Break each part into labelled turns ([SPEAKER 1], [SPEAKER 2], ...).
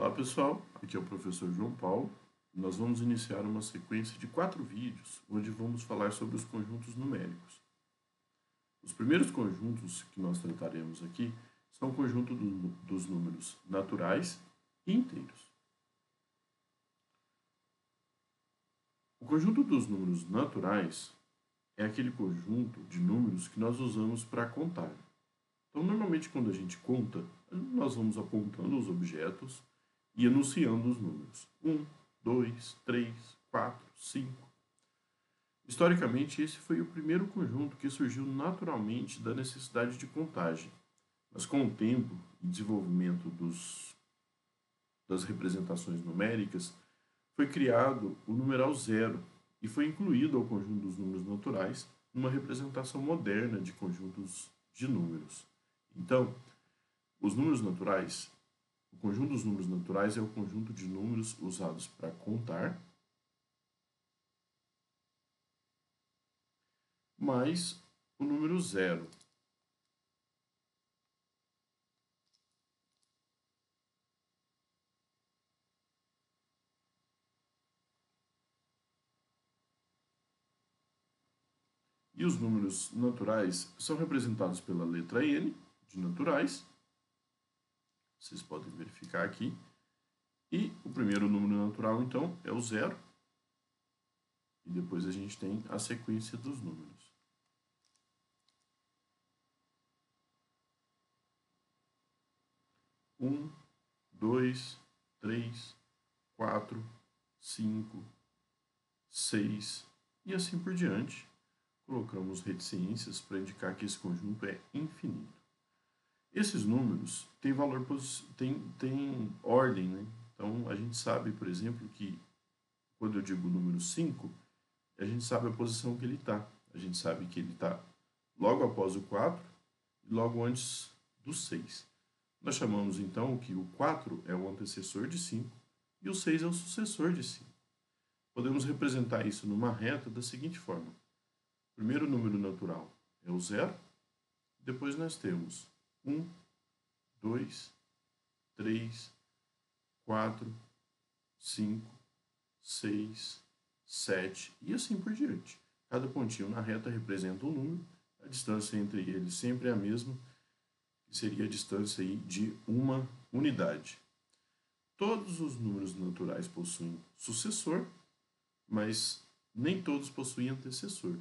[SPEAKER 1] Olá pessoal, aqui é o professor João Paulo. Nós vamos iniciar uma sequência de 4 vídeos, onde vamos falar sobre os conjuntos numéricos. Os primeiros conjuntos que nós trataremos aqui são o conjunto dos números naturais e inteiros. O conjunto dos números naturais é aquele conjunto de números que nós usamos para contar. Então, normalmente, quando a gente conta, nós vamos apontando os objetos e enunciando os números. 1, 2, 3, 4, 5. Historicamente, esse foi o primeiro conjunto que surgiu naturalmente da necessidade de contagem. Mas com o tempo e desenvolvimento das representações numéricas, foi criado o numeral zero e foi incluído ao conjunto dos números naturais numa representação moderna de conjuntos de números. Então, os números naturais, o conjunto dos números naturais é o conjunto de números usados para contar, mais o número zero. E os números naturais são representados pela letra N, de naturais. Vocês podem verificar aqui. E o primeiro número natural, então, é o zero. E depois a gente tem a sequência dos números. Um, 2, 3, 4, 5, 6 e assim por diante. Colocamos reticências para indicar que esse conjunto é infinito. Esses números têm valor, têm ordem, né? Então, a gente sabe, por exemplo, que quando eu digo o número 5, a gente sabe a posição que ele está. A gente sabe que ele está logo após o 4 e logo antes do 6. Nós chamamos, então, que o 4 é o antecessor de 5 e o 6 é o sucessor de 5. Podemos representar isso numa reta da seguinte forma. O primeiro número natural é o zero, depois nós temos 1, 2, 3, 4, 5, 6, 7 e assim por diante. Cada pontinho na reta representa um número, a distância entre eles sempre é a mesma, que seria a distância aí de uma unidade. Todos os números naturais possuem sucessor, mas nem todos possuem antecessor.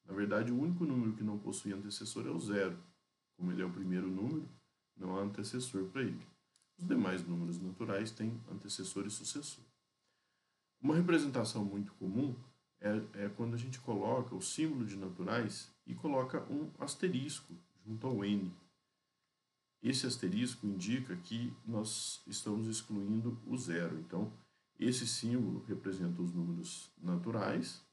[SPEAKER 1] Na verdade, o único número que não possui antecessor é o zero. Como ele é o primeiro número, não há antecessor para ele. Os demais números naturais têm antecessor e sucessor. Uma representação muito comum é quando a gente coloca o símbolo de naturais e coloca um asterisco junto ao n. Esse asterisco indica que nós estamos excluindo o zero. Então, esse símbolo representa os números naturais,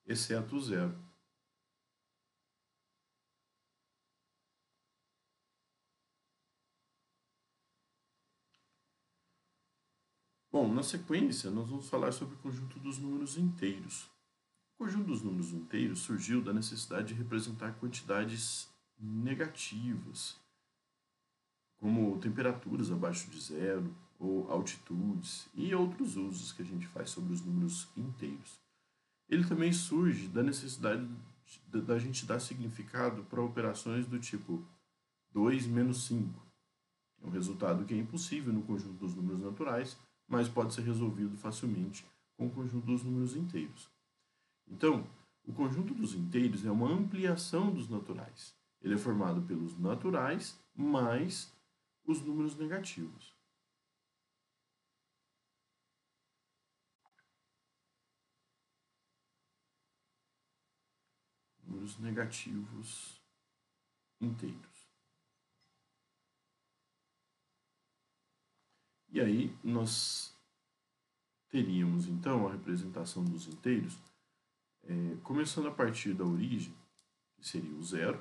[SPEAKER 1] exceto o zero. Bom, na sequência, nós vamos falar sobre o conjunto dos números inteiros. O conjunto dos números inteiros surgiu da necessidade de representar quantidades negativas, como temperaturas abaixo de zero, ou altitudes, e outros usos que a gente faz sobre os números inteiros. Ele também surge da necessidade da gente dar significado para operações do tipo 2 menos 5. É um resultado que é impossível no conjunto dos números naturais, mas pode ser resolvido facilmente com o conjunto dos números inteiros. Então, o conjunto dos inteiros é uma ampliação dos naturais. Ele é formado pelos naturais mais os números negativos. Números negativos inteiros. E aí nós teríamos então a representação dos inteiros, começando a partir da origem, que seria o zero.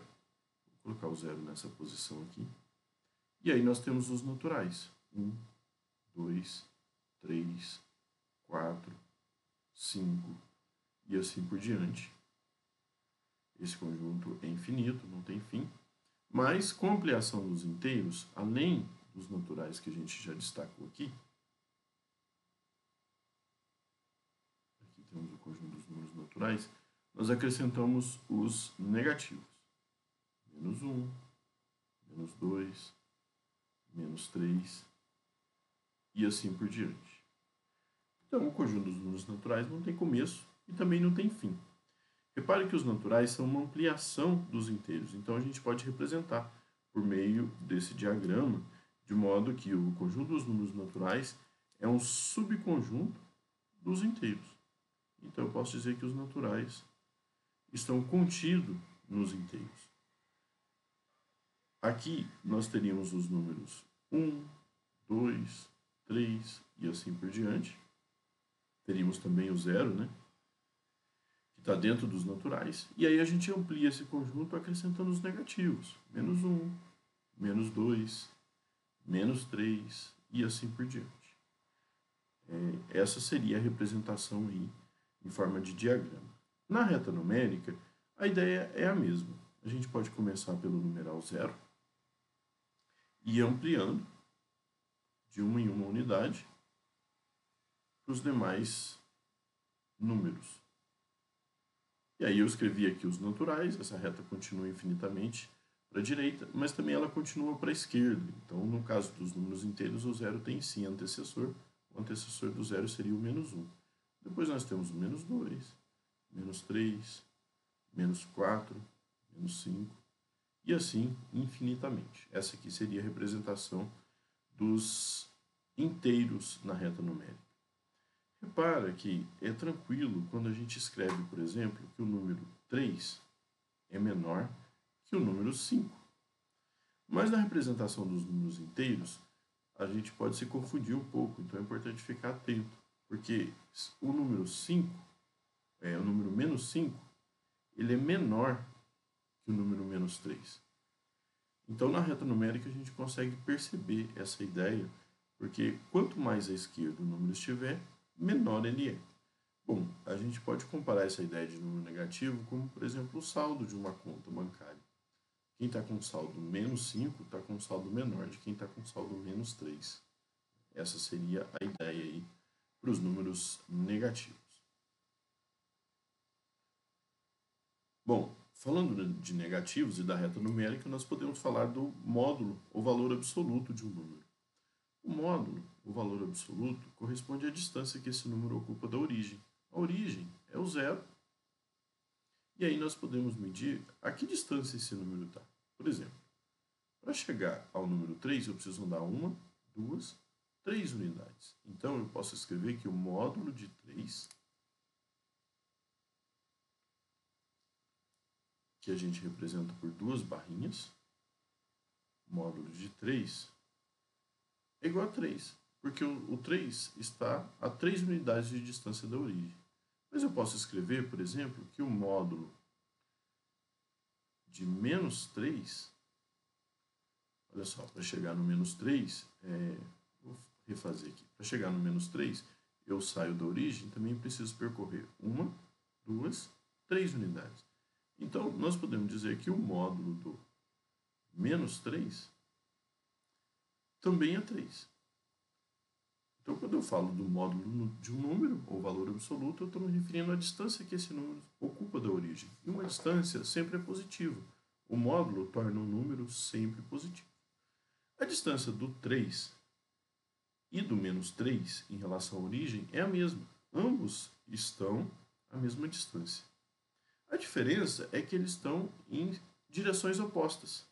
[SPEAKER 1] Vou colocar o zero nessa posição aqui. E aí nós temos os naturais. 1, 2, 3, 4, 5 e assim por diante. esse conjunto é infinito, não tem fim. Mas com a ampliação dos inteiros, além dos naturais que a gente já destacou aqui temos o conjunto dos números naturais, nós acrescentamos os negativos. Menos 1, menos 2, menos 3 e assim por diante. Então, o conjunto dos números naturais não tem começo e também não tem fim. Repare que os naturais são uma ampliação dos inteiros, então a gente pode representar por meio desse diagrama, de modo que o conjunto dos números naturais é um subconjunto dos inteiros. Então, eu posso dizer que os naturais estão contidos nos inteiros. Aqui, nós teríamos os números 1, 2, 3 e assim por diante. Teríamos também o zero, né? Que está dentro dos naturais. E aí a gente amplia esse conjunto acrescentando os negativos. Menos 1, menos 2, menos 3 e assim por diante. Essa seria a representação aí em forma de diagrama. Na reta numérica, a ideia é a mesma. A gente pode começar pelo numeral 0 e ir ampliando de uma em uma unidade para os demais números. E aí eu escrevi aqui os naturais, essa reta continua infinitamente para a direita, mas também ela continua para a esquerda. Então, no caso dos números inteiros, o zero tem sim antecessor. O antecessor do zero seria o menos 1. Depois nós temos o menos 2, menos 3, menos 4, menos 5, e assim infinitamente. Essa aqui seria a representação dos inteiros na reta numérica. Repara que é tranquilo quando a gente escreve, por exemplo, que o número 3 é menor que o número 5. Mas na representação dos números inteiros, a gente pode se confundir um pouco, então é importante ficar atento, porque o número 5, o número menos 5, ele é menor que o número menos 3. Então, na reta numérica, a gente consegue perceber essa ideia, porque quanto mais à esquerda o número estiver, menor ele é. Bom, a gente pode comparar essa ideia de número negativo como, por exemplo, o saldo de uma conta bancária. Quem está com saldo menos 5 está com saldo menor de quem está com saldo menos 3. Essa seria a ideia aí para os números negativos. Bom, falando de negativos e da reta numérica, nós podemos falar do módulo ou valor absoluto de um número. O módulo, o valor absoluto, corresponde à distância que esse número ocupa da origem. A origem é o zero. E aí nós podemos medir a que distância esse número está. Por exemplo, para chegar ao número 3, eu preciso andar 1, 2, 3 unidades. Então, eu posso escrever que o módulo de 3, que a gente representa por duas barrinhas, módulo de 3, é igual a 3, porque o 3 está a 3 unidades de distância da origem. Mas eu posso escrever, por exemplo, que o módulo de menos 3, olha só, para chegar no menos 3, vou refazer aqui, para chegar no menos 3, eu saio da origem, também preciso percorrer 1, 2, 3 unidades. Então, nós podemos dizer que o módulo do menos 3 também é 3. Então, quando eu falo do módulo de um número, ou valor absoluto, eu estou me referindo à distância que esse número ocupa da origem. E uma distância sempre é positiva. O módulo torna um número sempre positivo. A distância do 3 e do menos 3 em relação à origem é a mesma. Ambos estão à mesma distância. A diferença é que eles estão em direções opostas.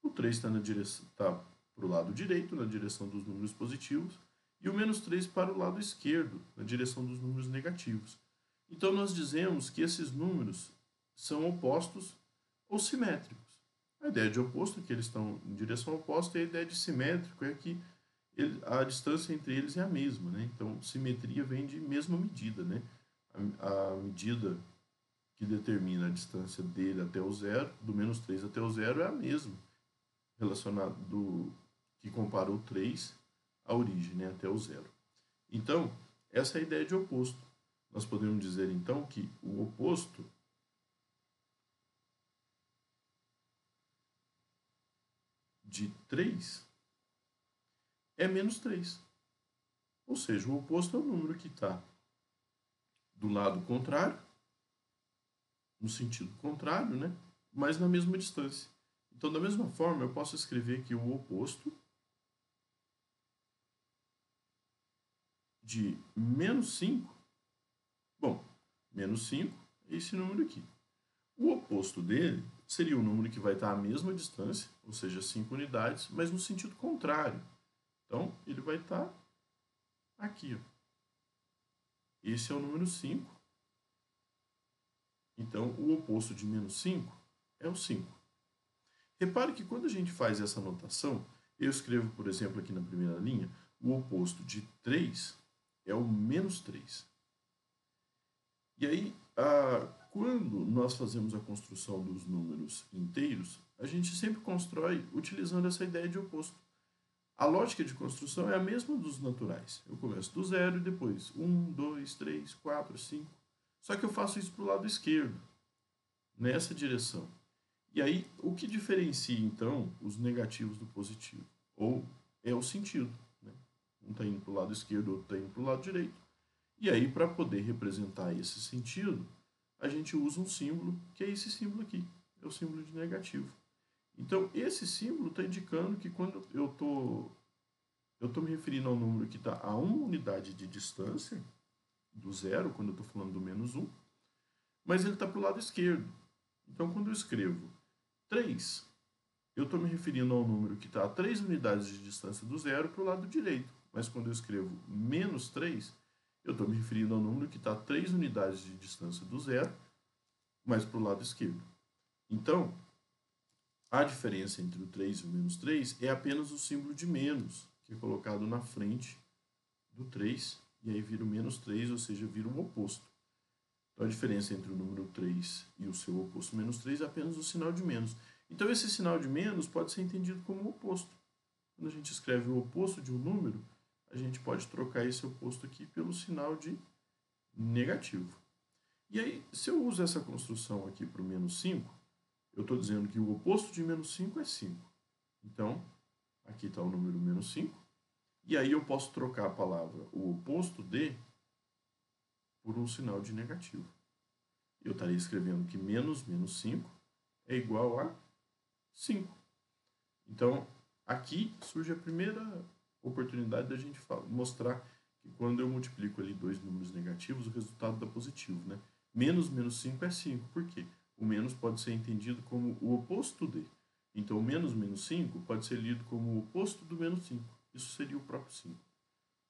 [SPEAKER 1] O 3 está para o lado direito, na direção dos números positivos, e o menos 3 para o lado esquerdo, na direção dos números negativos. Então, nós dizemos que esses números são opostos ou simétricos. A ideia de oposto é que eles estão em direção oposta, e a ideia de simétrico é que a distância entre eles é a mesma, né? Então, simetria vem de mesma medida, né? A medida que determina a distância dele até o zero, do menos 3 até o zero, é a mesma, relacionado que compara o 3 à origem, né, até o zero. Então, essa é a ideia de oposto. Nós podemos dizer, então, que o oposto de 3 é menos 3. Ou seja, o oposto é o número que está do lado contrário, no sentido contrário, né? Mas na mesma distância. Então, da mesma forma, eu posso escrever que o oposto de menos 5, bom, menos 5 é esse número aqui. O oposto dele seria o número que vai estar à mesma distância, ou seja, 5 unidades, mas no sentido contrário. Então, ele vai estar aqui. Ó. Esse é o número 5. Então, o oposto de menos 5 é o 5. Repare que quando a gente faz essa notação, eu escrevo, por exemplo, aqui na primeira linha, o oposto de 3 é o menos 3. E aí, quando nós fazemos a construção dos números inteiros, a gente sempre constrói utilizando essa ideia de oposto. A lógica de construção é a mesma dos naturais. Eu começo do zero e depois 1, 2, 3, 4, 5. Só que eu faço isso para o lado esquerdo, nessa direção. E aí, o que diferencia, então, os negativos do positivo? Ou é o sentido. Né? Um está indo para o lado esquerdo, outro está indo para o lado direito. E aí, para poder representar esse sentido, a gente usa um símbolo, que é esse símbolo aqui. É o símbolo de negativo. Então, esse símbolo está indicando que quando eu estou me referindo ao número que está a 1 unidade de distância do zero, quando eu estou falando do menos 1, mas ele está para o lado esquerdo. Então, quando eu escrevo 3, eu estou me referindo ao número que está a 3 unidades de distância do zero para o lado direito. Mas quando eu escrevo menos 3, eu estou me referindo ao número que está a 3 unidades de distância do zero, mas para o lado esquerdo. Então, a diferença entre o 3 e o menos 3 é apenas o símbolo de menos, que é colocado na frente do 3, e aí vira o menos 3, ou seja, vira o oposto. Então, a diferença entre o número 3 e o seu oposto menos 3 é apenas o sinal de menos. Então, esse sinal de menos pode ser entendido como o oposto. Quando a gente escreve o oposto de um número, a gente pode trocar esse oposto aqui pelo sinal de negativo. E aí, se eu uso essa construção aqui para o menos 5, eu estou dizendo que o oposto de menos 5 é 5. Então, aqui está o número menos 5. E aí eu posso trocar a palavra o oposto de por um sinal de negativo. Eu estaria escrevendo que menos 5 é igual a 5. Então, aqui surge a primeira oportunidade da gente mostrar que quando eu multiplico ali dois números negativos, o resultado dá positivo. Né? Menos 5 é 5. Por quê? O menos pode ser entendido como o oposto de. Então, o menos 5 pode ser lido como o oposto do menos 5. Isso seria o próprio 5.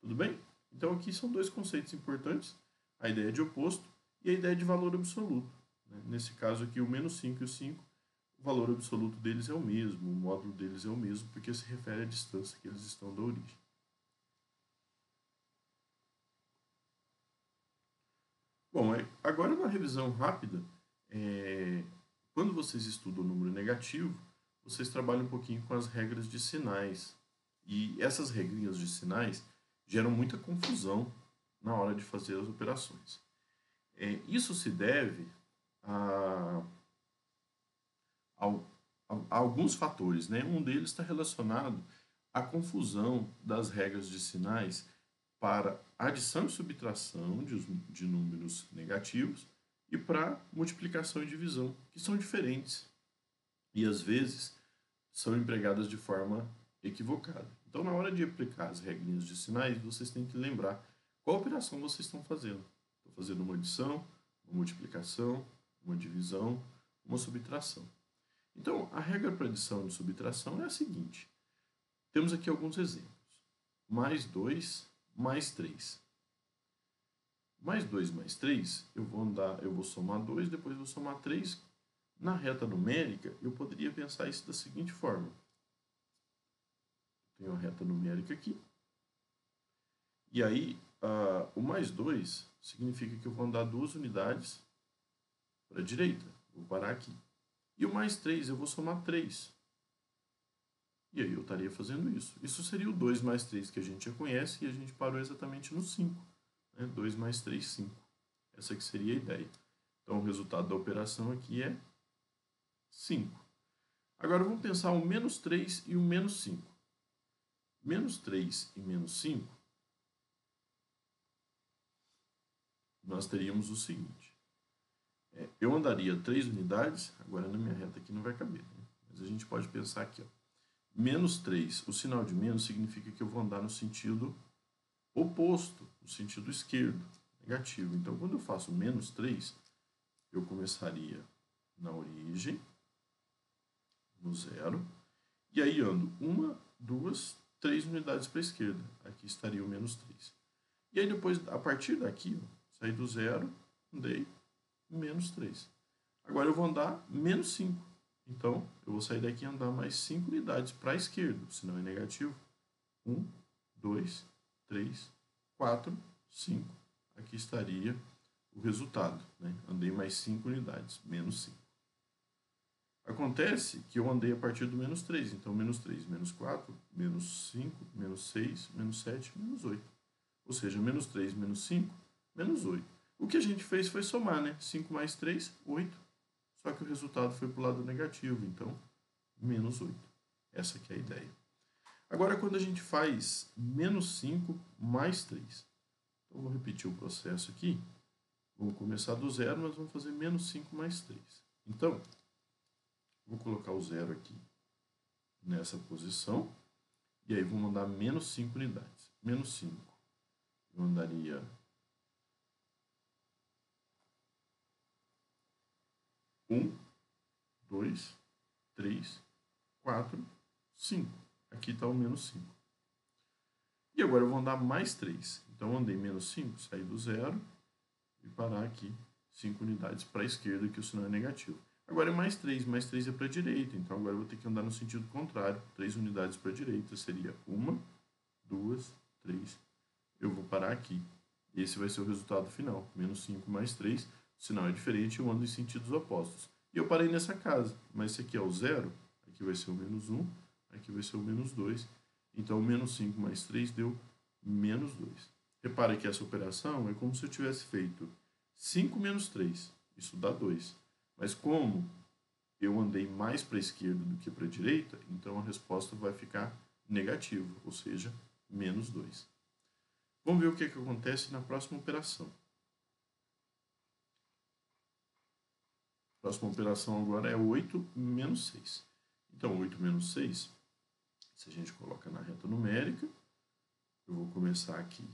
[SPEAKER 1] Tudo bem? Então, aqui são dois conceitos importantes. A ideia de oposto e a ideia de valor absoluto. Né? Nesse caso aqui, o menos 5 e o 5, o valor absoluto deles é o mesmo, o módulo deles é o mesmo, porque se refere à distância que eles estão da origem. Bom, agora uma revisão rápida. Quando vocês estudam o número negativo, vocês trabalham um pouquinho com as regras de sinais. E essas regrinhas de sinais geram muita confusão na hora de fazer as operações. Isso se deve a alguns fatores. Né? Um deles está relacionado à confusão das regras de sinais para adição e subtração de números negativos e para multiplicação e divisão, que são diferentes e às vezes são empregadas de forma equivocada. Então, na hora de aplicar as regrinhas de sinais, vocês têm que lembrar qual operação vocês estão fazendo. Estou fazendo uma adição, uma multiplicação, uma divisão, uma subtração. Então, a regra para adição e subtração é a seguinte. Temos aqui alguns exemplos. Mais 2, mais 3. Mais 2 mais 3, eu vou somar 2, depois vou somar 3. Na reta numérica, eu poderia pensar isso da seguinte forma. Tenho a reta numérica aqui. E aí, o mais 2 significa que eu vou andar 2 unidades para a direita. Vou parar aqui. E o mais 3, eu vou somar 3. E aí eu estaria fazendo isso. Isso seria o 2 mais 3 que a gente já conhece e a gente parou exatamente no 5. Né? 2 mais 3, 5. Essa aqui seria a ideia. Então, o resultado da operação aqui é 5. Agora vamos pensar o menos 3 e o menos 5. Menos 3 e menos 5, nós teríamos o seguinte. Eu andaria 3 unidades, agora na minha reta aqui não vai caber, né? Mas a gente pode pensar aqui, ó. Menos 3, o sinal de menos significa que eu vou andar no sentido oposto, no sentido esquerdo, negativo. Então, quando eu faço menos 3, eu começaria na origem, no zero, e aí ando 1, 2, 3 unidades para a esquerda. Aqui estaria o menos 3. E aí depois, a partir daqui, ó, saí do zero, andei menos 3. Agora eu vou andar menos 5. Então, eu vou sair daqui e andar mais 5 unidades para a esquerda, senão é negativo. 1, 2, 3, 4, 5. Aqui estaria o resultado, né? Andei mais 5 unidades, menos 5. Acontece que eu andei a partir do menos 3, então menos 3, menos 4, menos 5, menos 6, menos 7, menos 8. Ou seja, menos 3, menos 5, menos 8. O que a gente fez foi somar, né? 5 mais 3, 8. Só que o resultado foi para o lado negativo, então menos 8. Essa aqui é a ideia. Agora, quando a gente faz menos 5 mais 3. Então, vou repetir o processo aqui. Vamos começar do zero, mas vamos fazer menos 5 mais 3. Então, vou colocar o zero aqui nessa posição. E aí, vou mandar menos 5 unidades. Menos 5. Eu andaria 1, 2, 3, 4, 5. Aqui está o menos 5. E agora eu vou andar mais 3. Então, eu andei menos 5, saí do zero e parar aqui 5 unidades para a esquerda, que o sinal é negativo. Agora é mais 3 é para a direita. Então, agora eu vou ter que andar no sentido contrário. 3 unidades para a direita seria 1, 2, 3. Eu vou parar aqui. Esse vai ser o resultado final. Menos 5 mais 3. O sinal é diferente, eu ando em sentidos opostos. E eu parei nessa casa. Mas esse aqui é o zero. Aqui vai ser o menos 1. Aqui vai ser o menos 2. Então, menos 5 mais 3 deu menos 2. Repare que essa operação é como se eu tivesse feito 5 menos 3. Isso dá 2. Mas como eu andei mais para a esquerda do que para a direita, então a resposta vai ficar negativa, ou seja, menos 2. Vamos ver o que acontece na próxima operação. A próxima operação agora é 8 menos 6. Então, 8 menos 6, se a gente coloca na reta numérica, eu vou começar aqui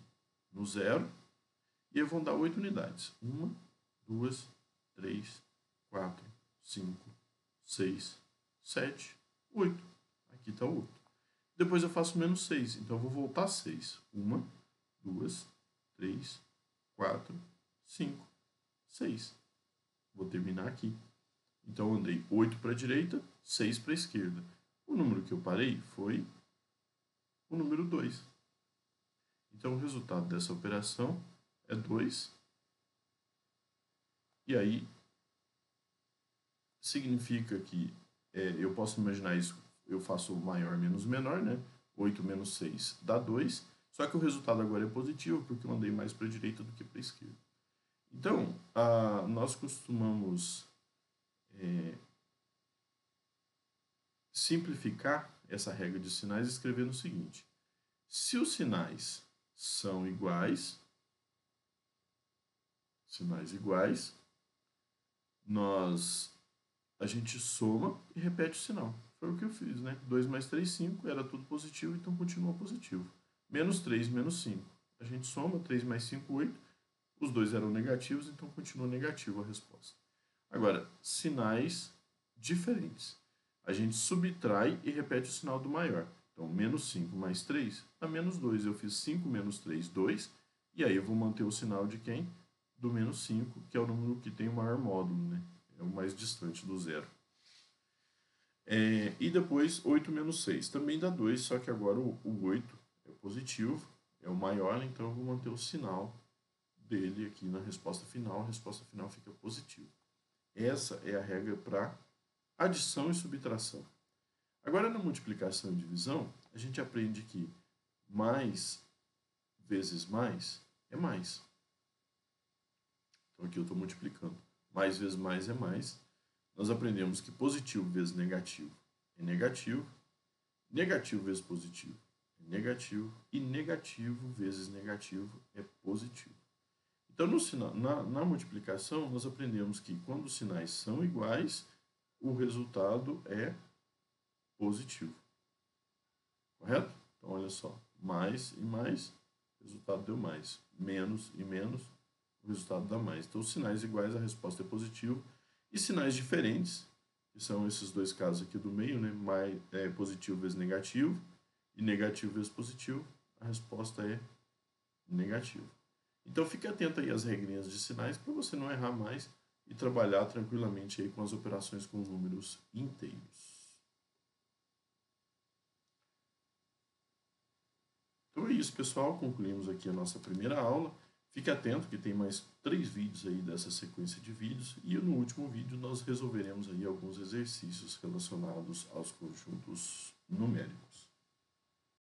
[SPEAKER 1] no zero, e eu vou dar 8 unidades. 1, 2, 3, 4, 5, 6, 7, 8. Aqui está o 8. Depois eu faço menos 6, então eu vou voltar a 6. 1, 2, 3, 4, 5, 6. Vou terminar aqui. Então eu andei 8 para a direita, 6 para a esquerda. O número que eu parei foi o número 2. Então o resultado dessa operação é 2. E aí significa que eu posso imaginar isso, eu faço maior menos menor, né? 8 menos 6 dá 2. Só que o resultado agora é positivo, porque eu andei mais para a direita do que para a esquerda. Então, nós costumamos simplificar essa regra de sinais escrevendo o seguinte. Se os sinais são iguais, a gente soma e repete o sinal. Foi o que eu fiz, né? 2 mais 3, 5, era tudo positivo, então continua positivo. Menos 3, menos 5. A gente soma, 3 mais 5, 8. Os dois eram negativos, então continua negativo a resposta. Agora, sinais diferentes. A gente subtrai e repete o sinal do maior. Então, menos 5 mais 3 dá menos 2. Eu fiz 5 menos 3, 2. E aí eu vou manter o sinal de quem? Do menos 5, que é o número que tem o maior módulo, né? É o mais distante do zero. E depois, 8 menos 6 também dá 2, só que agora o 8 é positivo, é o maior, então eu vou manter o sinal dele aqui na resposta final. A resposta final fica positiva. Essa é a regra para adição e subtração. Agora, na multiplicação e divisão, a gente aprende que mais vezes mais é mais. Então, aqui eu estou multiplicando. Mais vezes mais é mais. Nós aprendemos que positivo vezes negativo é negativo, negativo vezes positivo é negativo, e negativo vezes negativo é positivo. Então, na multiplicação, nós aprendemos que quando os sinais são iguais, o resultado é positivo. Correto? Então, olha só, mais e mais, o resultado deu mais. Menos e menos, o resultado dá mais. Então, sinais iguais, a resposta é positivo. E sinais diferentes, que são esses dois casos aqui do meio, né? Positivo vezes negativo e negativo vezes positivo, a resposta é negativo. Então, fique atento aí às regrinhas de sinais para você não errar mais e trabalhar tranquilamente aí com as operações com números inteiros. Então é isso, pessoal. Concluímos aqui a nossa primeira aula. Fique atento que tem mais 3 vídeos aí dessa sequência de vídeos. E no último vídeo nós resolveremos aí alguns exercícios relacionados aos conjuntos numéricos.